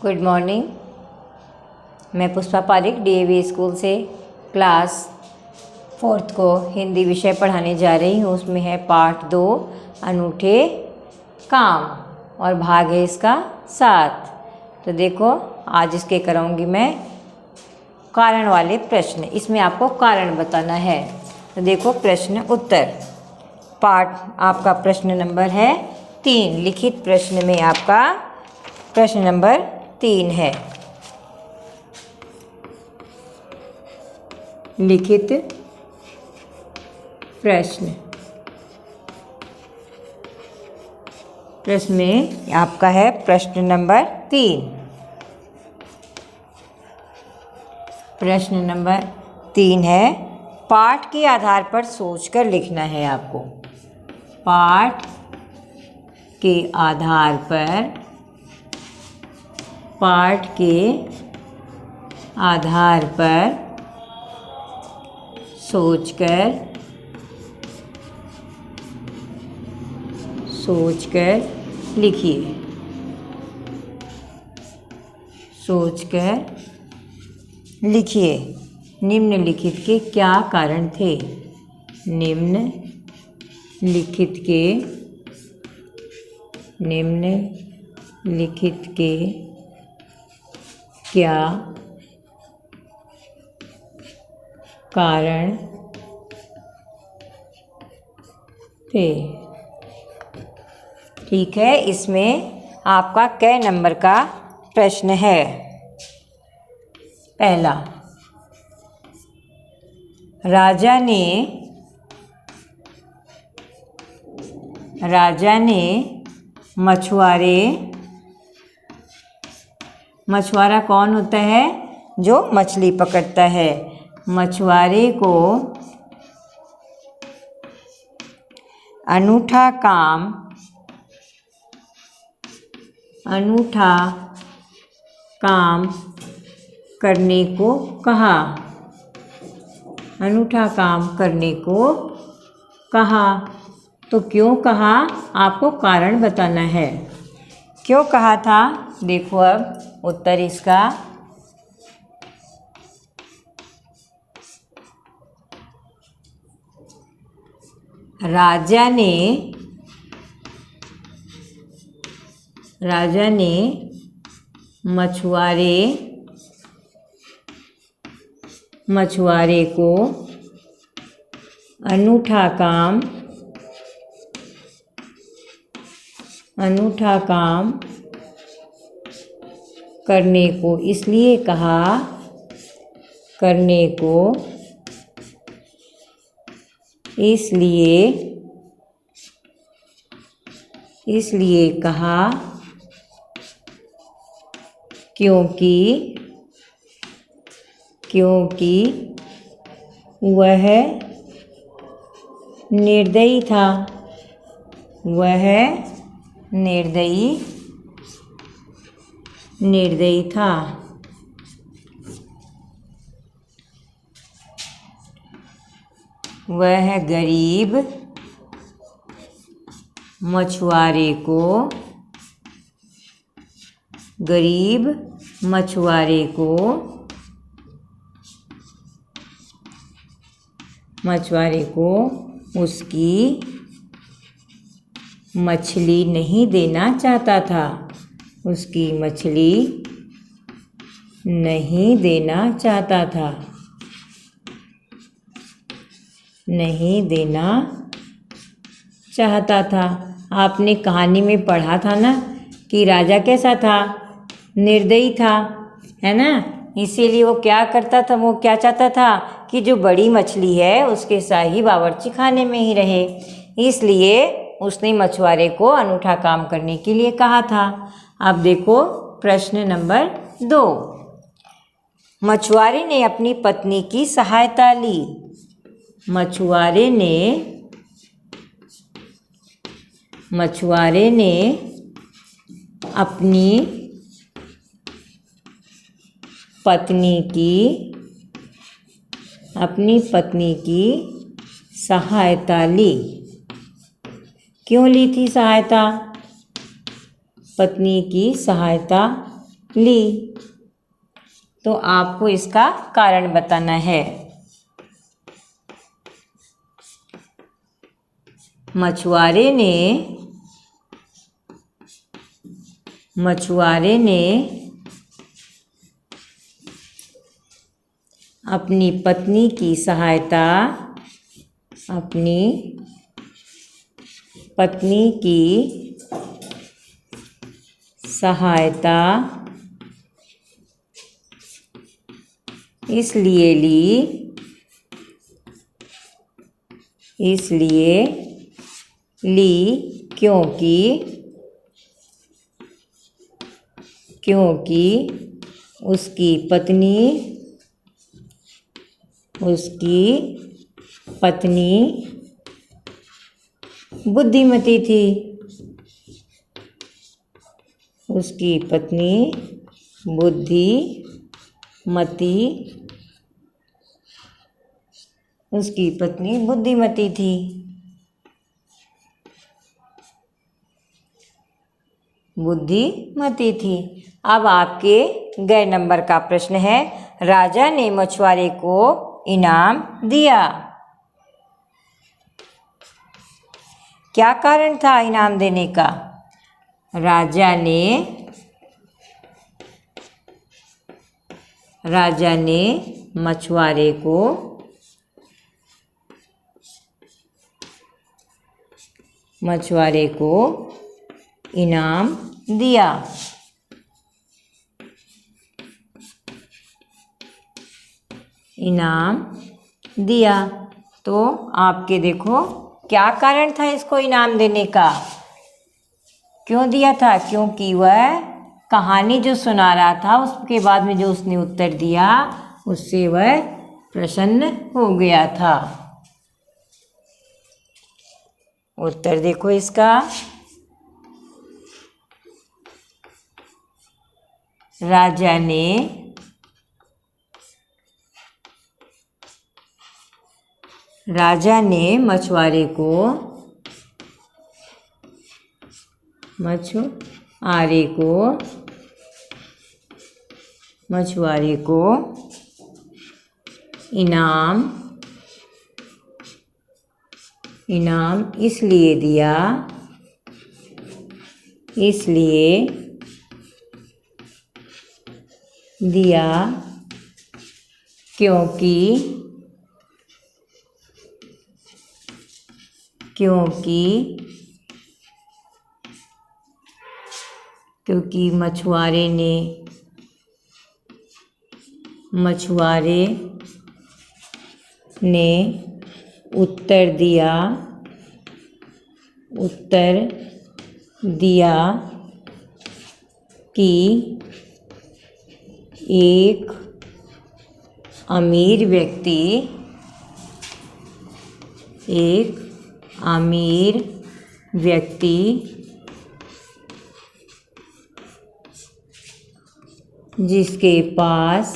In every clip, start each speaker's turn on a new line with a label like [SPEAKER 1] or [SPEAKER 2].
[SPEAKER 1] Good morning. मैं Pushpa Pareek DAV school से class 4th को हिंदी विषय पढ़ाने जा रही हूँ। उसमें है पार्ट 2 अनूठे काम और भाग है इसका 7। तो देखो आज इसके कराऊंगी मैं कारण वाले प्रश्न। इसमें आपको कारण बताना है। तो देखो प्रश्न उत्तर पार्ट आपका प्रश्न नंबर है 3। लिखित प्रश्न में आपका प्रश्न नंबर 3 है। लिखित प्रश्न में आपका है प्रश्न नंबर 3। प्रश्न नंबर 3 है पाठ के आधार पर सोचकर लिखना है आपको। पाठ के आधार पर सोचकर लिखिए। निम्नलिखित के क्या कारण थे? निम्नलिखित के क्या कारण थे? ठीक है, इसमें आपका कै नंबर का प्रश्न है। पहला, राजा ने मछुआरा कौन होता है? जो मछली पकड़ता है। मछुआरे को अनूठा काम करने को कहा। तो क्यों कहा? आपको कारण बताना है। क्यों कहा था? देखो अब उत्तर इसका। राजा ने मछुआरे को अनूठा काम करने को इसलिए कहा। इसलिए कहा क्योंकि वह निर्दयी था। वह गरीब मछुआरे को उसकी मछली नहीं देना चाहता था। आपने कहानी में पढ़ा था ना कि राजा कैसा था? निर्दयी था, है ना। इसीलिए वो क्या करता था? वो क्या चाहता था कि जो बड़ी मछली है उसके शाही बावर्ची खाने में ही रहे। इसलिए उसने मछुआरे को अनूठा काम करने के लिए कहा था। अब देखो प्रश्न नंबर 2। मछुआरे ने अपनी पत्नी की सहायता ली। मछुआरे ने अपनी पत्नी की सहायता ली। क्यों ली थी सहायता? पत्नी की सहायता ली। तो आपको इसका कारण बताना है। मछुआरे ने अपनी पत्नी की सहायता इसलिए ली क्योंकि उसकी पत्नी बुद्धिमती थी। उसकी पत्नी बुद्धिमती थी। अब आपके गए नंबर का प्रश्न है, राजा ने मछुआरे को इनाम दिया। क्या कारण था इनाम देने का? राजा ने मछुआरे को इनाम दिया। तो आपके देखो क्या कारण था इसको इनाम देने का? क्यों दिया था? क्योंकि वह कहानी जो सुना रहा था उसके बाद में जो उसने उत्तर दिया उससे वह प्रसन्न हो गया था। उत्तर देखो इसका। राजा ने मछुआरे को इनाम इसलिए दिया क्योंकि मछुआरे ने उत्तर दिया कि एक अमीर व्यक्ति जिसके पास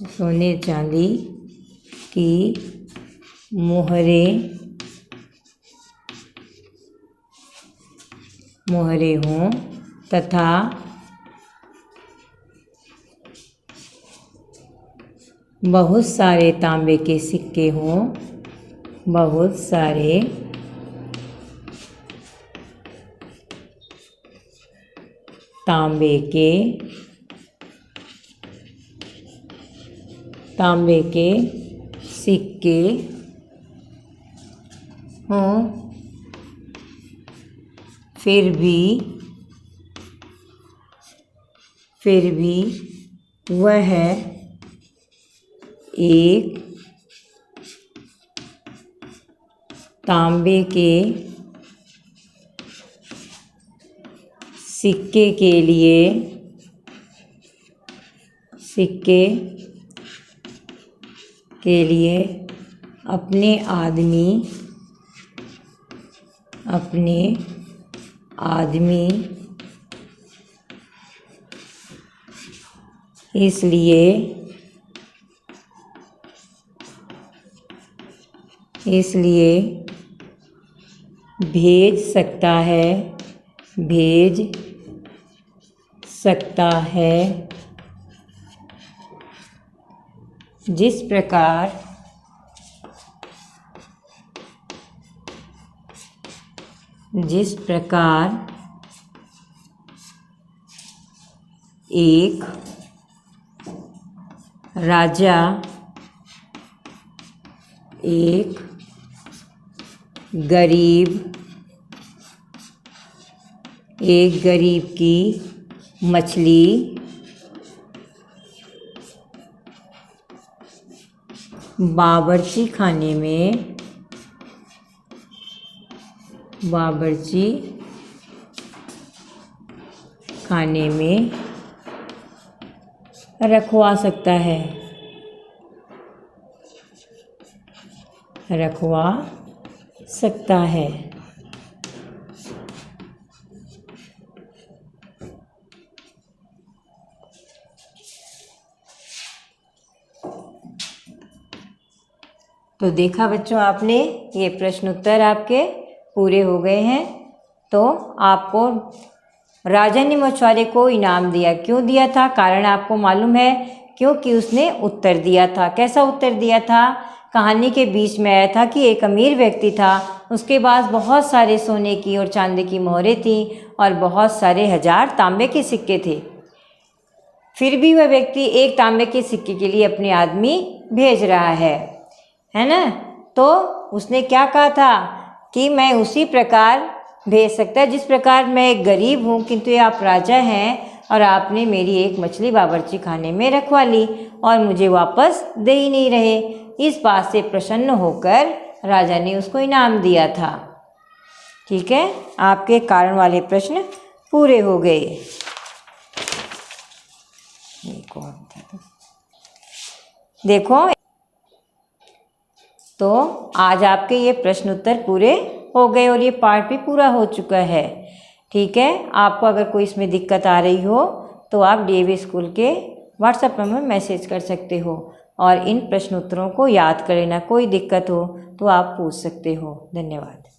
[SPEAKER 1] सोने चांदी की मोहरें हों, तथा बहुत सारे तांबे के सिक्के हों, तांबे के सिक्के हों, फिर भी वह एक तांबे के सिक्के के लिए अपने आदमी इसलिए भेज सकता है जिस प्रकार एक राजा एक गरीब की मछली बावर्ची खाने में रखवा सकता है। तो देखा बच्चों आपने, ये प्रश्न उत्तर आपके पूरे हो गए हैं। तो आपको राजा ने मछुआरे को इनाम दिया, क्यों दिया था? कारण आपको मालूम है, क्योंकि उसने उत्तर दिया था। कैसा उत्तर दिया था? कहानी के बीच में आया था कि एक अमीर व्यक्ति था, उसके पास बहुत सारे सोने की और चांदी की मोहरें थीं और बहुत सारे 1000 तांबे के सिक्के थे। फिर भी वह व्यक्ति एक तांबे के सिक्के के लिए अपने आदमी भेज रहा है ना? तो उसने क्या कहा था कि मैं उसी प्रकार भेज सकता है जिस प्रकार मैं एक गरीब हूँ, किंतु ये आप राजा हैं और आपने मेरी एक मछली बावर्ची खाने में रखवा ली और मुझे वापस दे ही नहीं रहे। इस बात से प्रसन्न होकर राजा ने उसको इनाम दिया था। ठीक है, आपके कारण वाले प्रश्न पूरे हो गए। देखो, तो आज आपके ये प्रश्न उत्तर पूरे हो गए और ये पार्ट भी पूरा हो चुका है। ठीक है, आपको अगर कोई इसमें दिक्कत आ रही हो तो आप डीएवी स्कूल के व्हाट्सएप नंबर में मैसेज कर सकते हो और इन प्रश्न उत्तरों को याद कर लेना। कोई दिक्कत हो तो आप पूछ सकते हो। धन्यवाद।